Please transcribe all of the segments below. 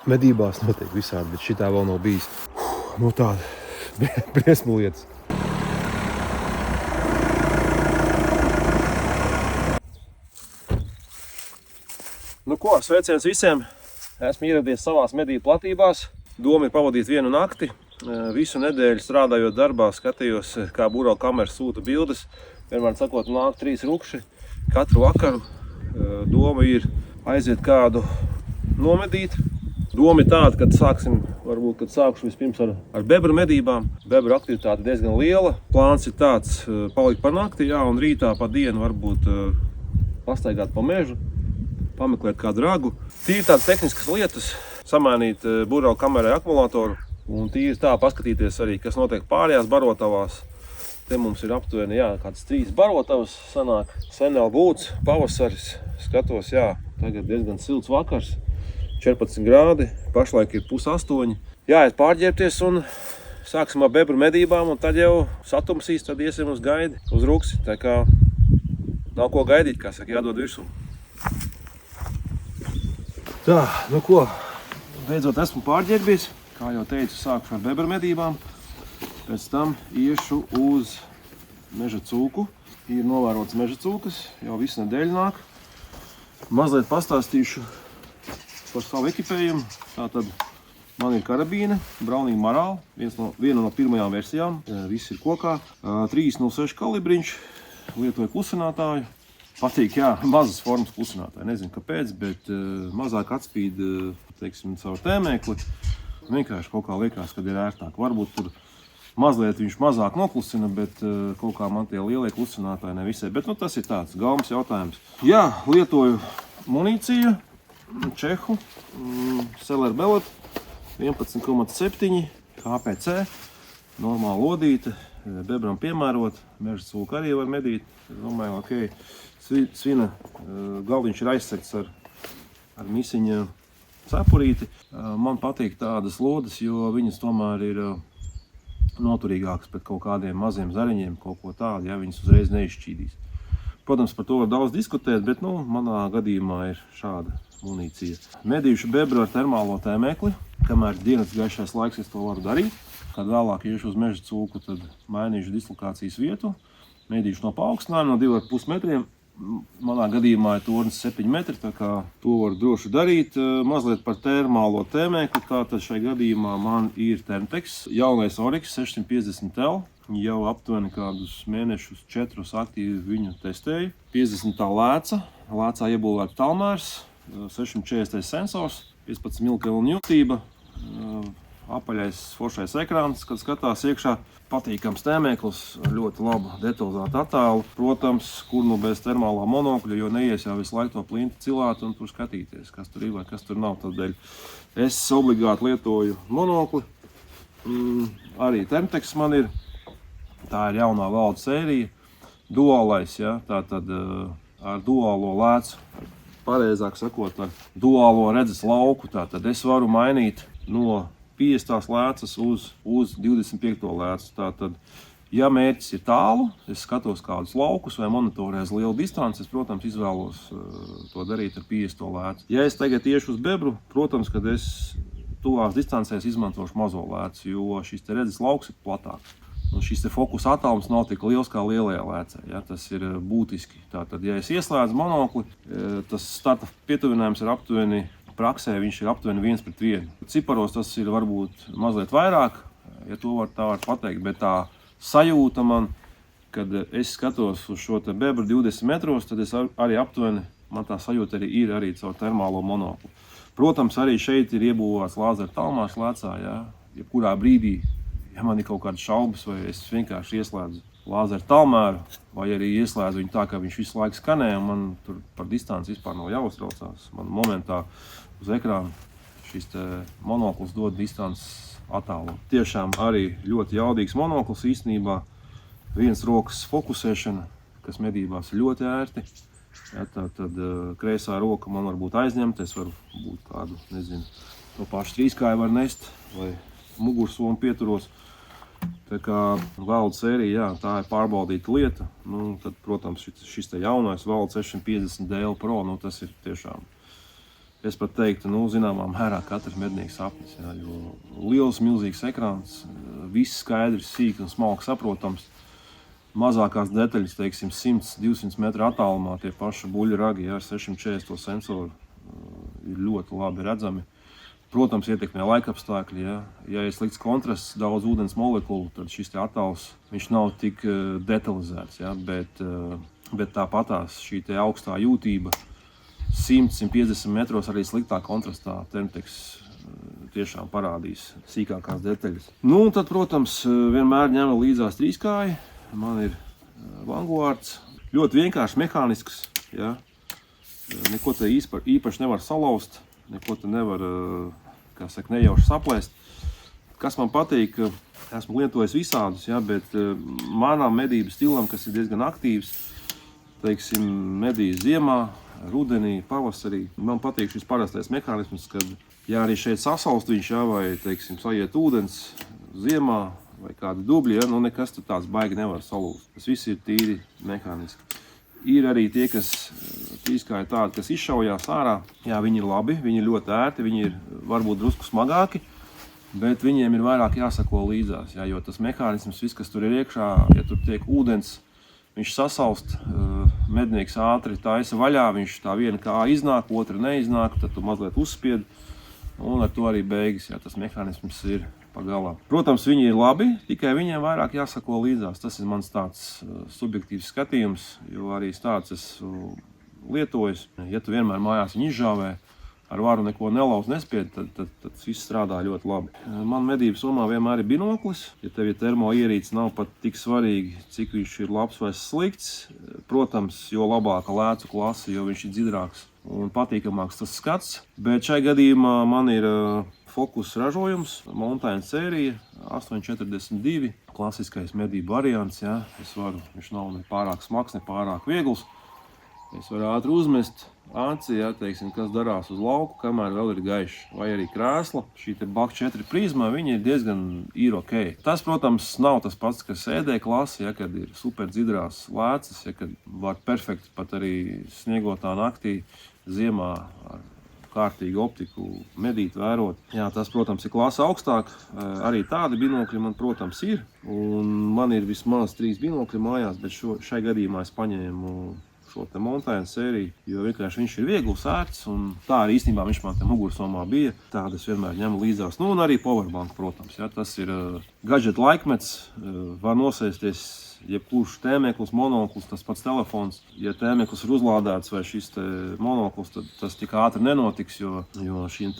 medībās notiek visādi, bet šitā vēl nav bijis. Nu tāda briesmu lietas. Nu ko, sveiciens visiem! Esmu ieradies savās medību platībās. Doma ir pavadīt vienu nakti. Visu nedēļu strādājot darbā, skatījos, kā burau kamera sūta bildes. Vienmēr sakot, nāk 3 rukši katru vakaru. Doma ir aiziet kādu nomedīt. Doma ir tāda, kad sākšu vispirms ar bebru medībām. Bebru aktivitāte diezgan liela. Plāns ir tāds, palikt par nakti, jā, un rītā pa dienu varbūt pastaigāt pa mežu, pameklēt kādu ragu. Tīri tādas tehniskas lietas, samainīt burau kamerai akumulātoru un tīri tā paskatīties arī, kas notiek pārējās barotavās. Te mums ir aptuveni, jā, kāds 3 barotavas sanāk. Sen vēl būts, pavasaris, skatos, jā, tagad diezgan silts vakars, 14 grādi, pašlaik ir 7:30. Jāiet pārģērbties un sāksim ar bebru medībām un tad jau satumsīs, tad iesim uz gaidi, uz ruksi. Tā kā nav ko gaidīt, kā saka, jādod virsū. Tā, nu ko, beidzot esmu pārģērbies. Kā jau teicu, sākšu ar bebru medībām. Pēc tam iešu uz meža cūku. Ir novērots meža cūkas, jau visu nedēļu nāk. Mazliet pastāstīšu par savu ekipējumu. Tātad man ir karabīne, Browning Marāl, viena no pirmajām versijām. Viss ir kokā. 306 kalibriņš, lietoju klusinātāju. Patīk, jā, mazas formas klusinātāji. Nezinu, kāpēc, bet mazāk atspīd, teiksim, caur tēmēkli. Vienkārši kaut kā liekas, kad ir ērtāk. Varbūt tur mazliet viņš mazāk noklusina, bet kaut kā man tie lielie klusinātāji nevisai. Bet, nu, tas ir tāds galvas jautājums. Jā, lietoju munīciju, Čehu, Seller Belot, 11,7 KPC, normāla lodīte, bebram piemērot, meža cūku arī var medīt. Domāju, ok. Svina galviņš ir aizsegts ar misiņa cepurīti. Man patīk tādas lodes, jo viņas tomēr ir noturīgākas pret kaut kādiem maziem zariņiem, kaut ko tādu, ja viņas uzreiz neizšķīdīs. Protams, par to var daudz diskutēt, bet, nu, manā gadījumā ir šāda munīcija. Medījuši bebru ar termālo tēmēkli, kamēr dienas gaišais laiks es to varu darīt. Kad vēlāk iešu uz meža cūku, tad mainīšu dislokācijas vietu. Medīšu no paaugstinājuma, no 2,5 metriem. Manā gadījumā ir tornis 7 metri, tā kā to var droši darīt. Mazliet par termālo tēmēkli, tātad šai gadījumā man ir Termtex, jaunais Oryx 650L. Jau aptuveni kādus mēnešus 4 aktīvi viņu testēju. 50 lēca, lēcā iebūvēta talmērs, 640 sensors, 15 mK jūtība, apaļais foršais ekrāns, kad skatās iekšā. Patīkams tēmēklis, ļoti labu detalizētu attēlu. Protams, kur nu bez termālā monokļa, jo neies jau visu laiku to plinti cilāt un tur skatīties, kas tur ir vai kas tur nav. Tādēļ es obligāti lietoju monokli. Arī Termtex man ir. Tā ir jaunā valda sērija. Duālais, ja, tātad ar duālo lēcu. Pareizāk sakot, ar duālo redzes lauku. Tātad es varu mainīt no 50 lēcas uz 25 lēcas. Tātad, ja mērķis ir tālu, es skatos kādus laukus vai monitorēs lielu distanci, es, protams, izvēlos to darīt ar 50 lēcu. Ja es tagad iešu uz bebru, protams, kad es tuvās distancēs izmantošu mazo lēcu, jo šis te redzes lauks ir platāks. Un šis te fokusa attālums nav tik liels kā lielajā lēcē, ja, tas ir būtiski. Tātad, ja es ieslēdzu monokli, tas starta pietuvinājums ir aptuveni, praksē viņš ir aptuveni 1:1. Ciparos tas ir varbūt mazliet vairāk, ja to tā var pateikt, bet tā sajūta man, kad es skatos uz šo te bebru 20 metros, tad es arī aptuveni, man tā sajūta arī ir arī caur termālo monokli. Protams, arī šeit ir iebūvēts lāzera talmārs lēcā, ja, jebkurā brīdī, ja man ir kaut kādas šaubas, vai es vienkārši ieslēdzu lāzera talmēru, vai arī ieslēdzu viņu tā, ka viņš visu laiku skanē, un man tur par distanci vispār nav jāuztraucās. Man momentā uz ekrāna šis te monoklis dod distances attālumu. Tiešām arī ļoti jaudīgs monoklis īstenībā. Viens rokas fokusēšana, kas medībās ir ļoti ērti. Ja, tad kreisā roka man var būt aizņemta, es varu būt kādu, nezinu, to pašu trīskāju var nest, vai mugursomu pieturos. Tā kā valda sērija, jā, tā ir pārbaudīta lieta. Nu, tad, protams, šis te jaunais valda 650DL Pro, nu, tas ir tiešām. Es pat teiktu, zināmā mērā katrs mednieks sapnis, jā, jo liels, milzīgs ekrāns, viss skaidrs, sīk un smalki saprotams. Mazākās detaļas, teiksim, 100-200 metru attālumā tie paši buļļu ragi, jā, ar 640 sensoru ir ļoti labi redzami. Protams, ietekmē laikapstākļi, jā. Ja ir slikts kontrasts, daudz ūdens molekulu, tad šis te attāls, viņš nav tik detalizēts, jā, bet tāpatās šī te augstā jūtība 100-150 metros arī sliktā kontrastā Thermtex tiešām parādīs sīkākās detaļas. Un tad, protams, vienmēr ņemu līdzās trīskāji. Man ir Vanguards. Ļoti vienkārši mehānisks, jā. Neko te īpaši nevar salauzt, neko te nevar, kā saka, nejauši saplēst. Kas man patīk, esmu lietojis visādus, jā, bet manām medību stilam, kas ir diezgan aktīvs, teiksim, medīs ziemā, rudenī, pavasarī. Man patīk šis parastais mehānisms, kad, ja arī šeit sasalst viņš, jā, vai, teiksim, saiet ūdens ziemā vai kādi dubļi, jā, nekas tur tāds baigi nevar salūst. Tas viss ir tīri mehāniski. Ir arī tie, kas trīskāji tādi, kas izšaujās ārā. Jā, viņi ir labi, viņi ir ļoti ērti, viņi ir varbūt drusku smagāki, bet viņiem ir vairāk jāsako līdzās, jā, jo tas mehānisms, viss, kas tur ir iekšā, ja tur tiek ūdens, viņš sasalst, mednieks ātri taisa vaļā, viņš tā viena kā iznāk, otra neiznāk, tad tu mazliet uzspied, un ar to arī beigas, jā, tas mehānisms ir pagalā. Protams, viņi ir labi, tikai viņiem vairāk jāsako līdzās. Tas ir mans tāds subjektīvs skatījums, jo arī tāds esmu lietojis. Ja tu vienmēr mājās viņu izžāvē, ar varu neko nelauz nespied, tad viss strādā ļoti labi. Man medību somā vienmēr ir binoklis. Ja tev ir termo ierīce, nav pat tik svarīgi, cik viņš ir labs vai slikts. Protams, jo labāka lēcu klase, jo viņš ir dzidrāks un patīkamāks tas skats. Bet šai gadījumā man ir Focus ražojums, Mountain sērija 842, klasiskais medību variants. Jā. Viņš nav ne pārāk smags, ne pārāk viegls. Es varu ātri uzmest aci, jā, teiksim, kas darās uz lauku, kamēr vēl ir gaišs. Vai arī krēsla. Šī te Bach 4 prizma, viņa ir diezgan ok. Tas, protams, nav tas pats, kas ED klase, ja, kad ir super dzidrās lēcas, ja, kad var perfekti pat arī sniegotā naktī ziemā ar kārtīgu optiku medīt, vērot. Jā, tas, protams, ir klase augstāk. Arī tādi binokļi man, protams, ir. Un man ir vismaz 3 binokļi mājās, bet šai gadījumā es paņēmu šo te Mountain sēriju, jo vienkārši viņš ir viegls, ērts, un tā arī īstenībā viņš man te mugursomā bija. Tādas vienmēr ņemu līdzās. Un arī powerbank, protams, ja, tas ir gadget laikmets, var nosēsties jebkurš tēmeklis, monoklis, tas pats telefons. Ja tēmeklis ir uzlādēts vai šis te monoklis, tad tas tik ātri nenotiks, jo šīm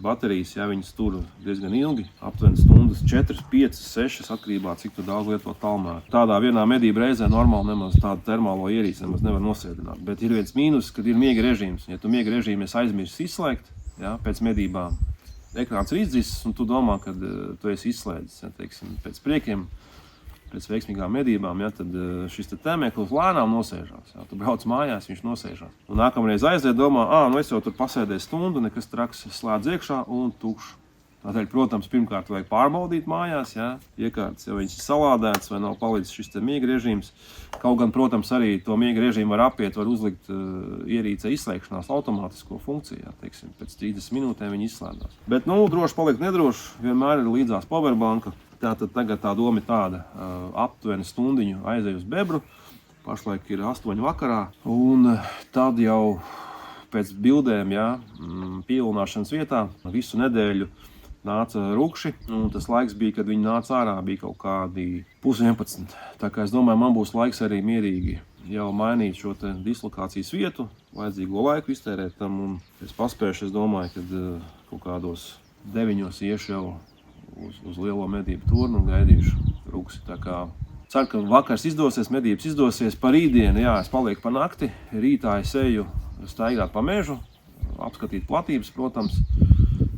baterijas, ja, viņas tur diezgan ilgi, aptuveni stundas 4, 5, 6, atkarībā cik tu daudz lieto tālmēru. Tādā vienā medību reizē normāli nemaz tādu termālo ierīci nemaz nevar nosēdināt. Bet ir viens mīnus, kad ir miega režīms. Ja tu miega režīmu aizmirsti izslēgt, ja, pēc medībām, ekrāns ir izdzisis un tu domā, ka tu esi izslēdzis, ja, teiksim, pēc priekiem, pēc veiksmīgām medībām, ja, tad šis tēmeklis lēnām nosēžās. Ja, tu brauc mājās, viņš nosēžās. Un nākamreiz aiziet, domā, es jau tur pasēdēju stundu, nekas traks, slēdz iekšā un tukšs. Tādēļ, protams, pirmkārt vajag pārbaudīt mājās, ja, iekārtas, ja viņas ir salādētas vai nav palicis šis te miega režīms. Kaut gan, protams, arī to miega režīmu var apiet, var uzlikt ierīcē izslēgšanās automātisko funkciju, ja, teiksim, pēc 30 minūtēm viņi izslēdās. Bet, droši palikt nedroši, vienmēr ir līdzās powerbanka. Tātad tagad tā doma ir tāda, aptuveni stundiņu aizēju uz bebru, pašlaik ir 8 vakarā, un tad jau pēc bildēm, ja, pievilināšanas vietā visu nedēļu nāca rukši, un tas laiks bija, kad viņi nāca ārā, bija kaut kādi 10:30. Tā kā es domāju, man būs laiks arī mierīgi jau mainīt šo te dislokācijas vietu, vajadzīgo laiku iztērēt tam, un es paspēšu, es domāju, kad kaut kādos 9 iešu jau uz lielo medību turnu un gaidīšu ruksi. Tā kā ceru, ka vakars izdosies, medības izdosies. Par rītdienu, jā, es palieku pa nakti, rītā es eju staigāt pa mežu, apskatīt platības, protams.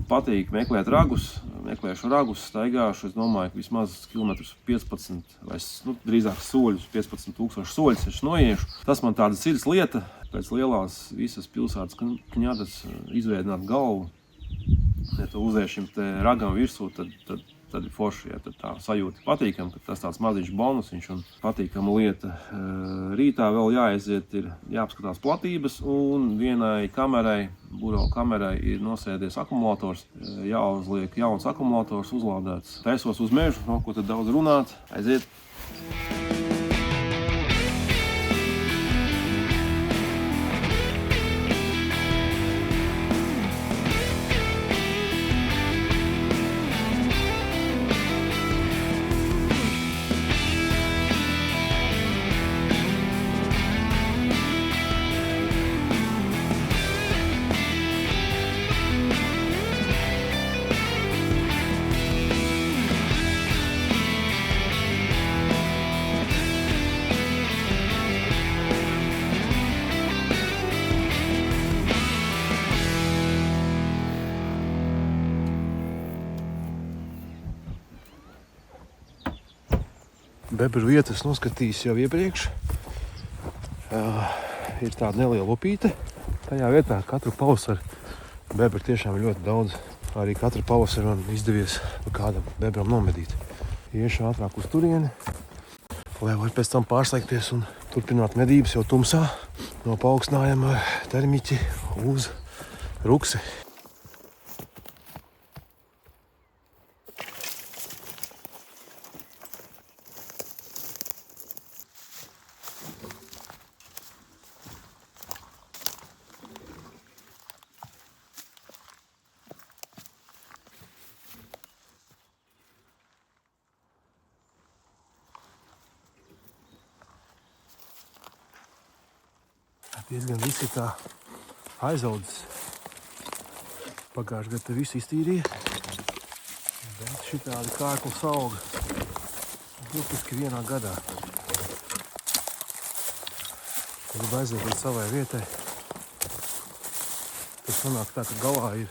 Patīk meklēt ragus, meklēšu ragus, staigāšu, es domāju, ka vismaz kilometrus 15 vai drīzāk soļus, 15 000 soļus es noiešu. Tas man tāda sirds lieta, pēc lielās visas pilsētas kņadas izveidināt galvu. Ja tu uzēj šim te ragam virsū, tad tad ir forši, ja tad tā sajūta patīkam, ka tas tāds maziņš bonusiņš un patīkama lieta. Rītā vēl jāaiziet, ir jāapskatās platības un vienai kamerai, burvelu kamerai ir nosēdies akumulators, jāuzliek jauns akumulators, uzlādēts. Taisos uz mežu, no ko tad daudz runāt, aiziet. Bebru vietas noskatījis jau iepriekš. Ir tāda neliela upīte. Tajā vietā katru pavasaru bebru tiešām ļoti daudz. Arī katru pavasaru man izdevies kādam bebram nomedīt. Iešu ātrāk uz turieni, lai var pēc tam pārslēgties un turpināt medības jau tumsā no paaugstinājuma termiķi uz ruksi. Diezgan visi tā aizaudzis. Pagājuši gadu te visu iztīrīja. Bet šitādi kārklis auga burtiski vienā gadā. Kad aiziet līdz savai vietai, tad sanāk tā, ka galā ir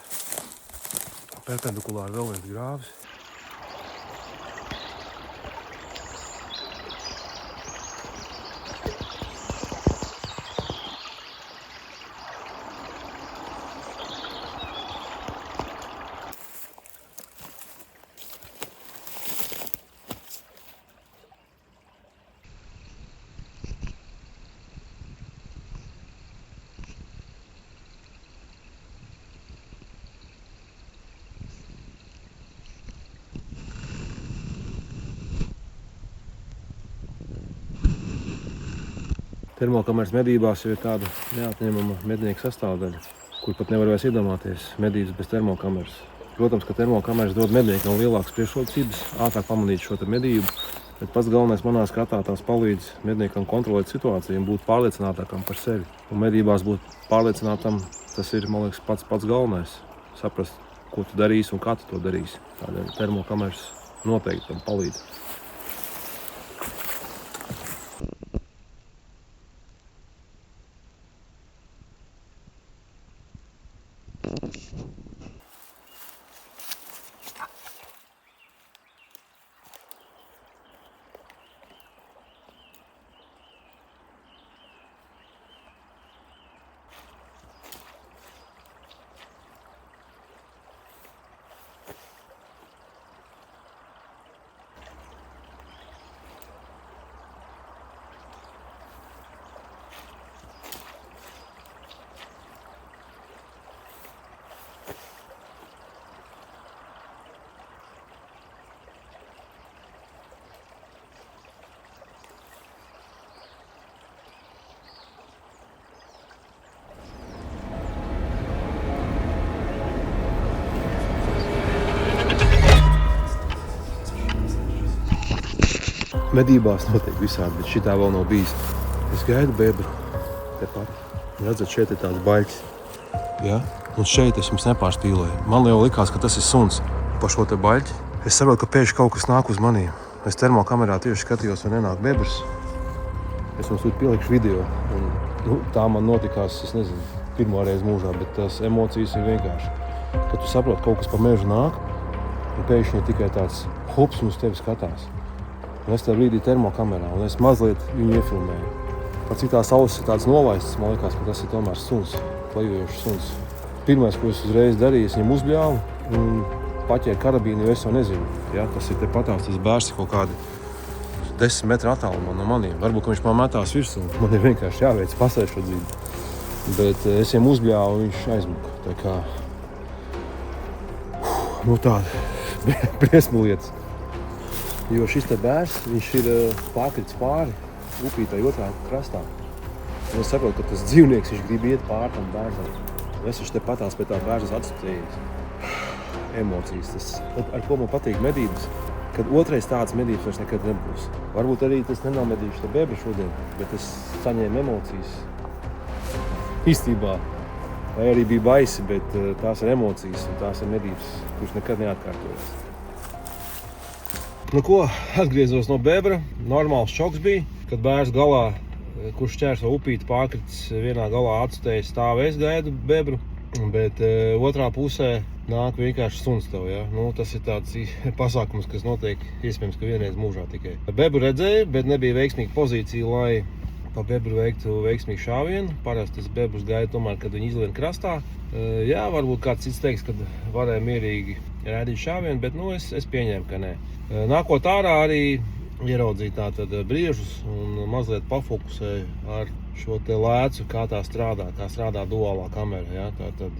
perpendikulāri vēl viens grāvis. Termokameras medībās jau ir tāda neatņemama mednieka sastāvdaļa, kur pat nevar vairs iedomāties medības bez termokameras. Protams, ka termokameras dod medniekam lielākas priekšrocības, ātrāk pamanīt šo medību, bet pats galvenais manā skatā tās palīdz medniekam kontrolēt situāciju un būt pārliecinātākam par sevi. Un medībās būt pārliecinātam, tas ir, man liekas, pats galvenais. Saprast, ko tu darīsi un kā tu to darīsi. Tādēļ termokameras noteikti tam palīdz. Medībās notiek visādi, bet šitā vēl nav bijis. Es gaidu bebru tepat. Redzat, šeit ir tāds baļķis. Ja? Un šeit es jums nepārspīlēju. Man jau likās, ka tas ir suns pa šo te baļķi. Es saprotu, ka pēkšņi kaut kas nāk uz maniem. Es termokamerā tieši skatījos, vai nenāk bebrs. Es jums tur pielikšu video. Un, tā man notikās, es nezinu, pirmo reizi mūžā, bet tās emocijas ir vienkārši. Kad tu saproti, kaut kas pa mežu nāk, un pēkšņi ir tikai tāds hops un uz tevi skatās. Un es tajā brīdī termokamerā, un es mazliet viņu iefilmēju. Par cik tās ausis ir tāds nolaists, man liekas, ka tas ir tomēr suns, klejojošs suns. Pirmais, ko es uzreiz darīju, es viņam uzbļāvu un paķēru karabīnu, jo es jau nezinu. Ja, tas ir tepatās, tas bērns kaut kādi 10 metru attālumā no maniem. Varbūt, ka viņš man metās virsū, man ir vienkārši jāveic pasēšo dzīvi. Bet es viņam uzbļāvu un viņš aizmuka. Tā kā, nu tāda briesmu lietas. Jo šis te bērns, viņš ir pārkrits pāri upītai otrā krastā. Un es saprotu, ka tas dzīvnieks, viņš grib iet pāri tam bērnam. Es viņš tepatās pie tā bērnas atstājījis. Emocijas, tas, ar ko man patīk medības, kad otrais tādas medības vairs nekad nebūs. Varbūt arī tas nenomedīšu te bebri šodien, bet es saņēmu emocijas. Īstībā, vai arī bija baisi, bet tās ir emocijas un tās ir medības, kuras nekad neatkārtojas. Nu ko, atgriezos no bebra, normāls šoks bija, kad bērns galā, kurš šķērso upīti pārkritis vienā galā atstēja stāvēs gaidu bebru, bet otrā pusē nāk vienkārši suns tev, ja? Nu, tas ir tāds pasākums, kas notiek iespējams, ka vienreiz mūžā tikai. Bebru redzēju, bet nebija veiksmīga pozīcija, lai pa bebru veiktu veiksmīgu šāvienu. Parasti tas bebrus gaida tomēr, kad viņi izlien krastā. Jā, varbūt kāds cits teiks, kad varēja mierīgi rādīt šāvienu, bet nu, es pieņēmu, ka nē. Nākot ārā arī ieraudzīju tātad briežus un mazliet pafokusēju ar šo te lēcu, kā strādā duālā kamera. Ja? Tātad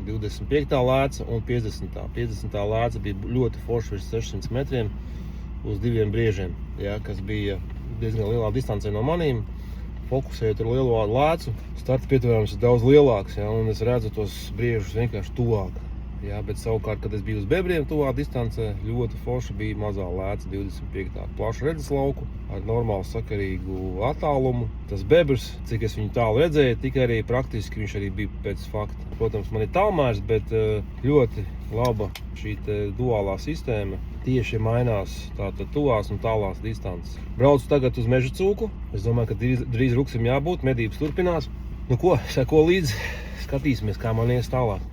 25. lēca un 50. 50. lēca bija ļoti forši virs 600 metriem uz diviem briežiem, ja? Kas bija diezgan lielā distancē no manīm. Fokusējot ar lielo lēcu, starta pietvērums ir daudz lielāks, ja? Un es redzu tos briežus vienkārši tuvāk. Ja, bet savukārt, kad es biju uz bebriem tuvā distancē, ļoti forši bija mazā lēca 25. plašu redzes lauku ar normālu sakarīgu attālumu. Tas bebrs, cik es viņu tālu redzēju, tik arī praktiski viņš arī bija pēc fakta. Protams, man ir tālmērs, bet ļoti laba šī duālā sistēma. Tieši mainās tātad tuvās un tālās distances. Braucu tagad uz Meža cūku. Es domāju, ka drīz ruksim jābūt, medības turpinās. Nu ko, seko līdzi, skatīsimies, kā man ies tālāk.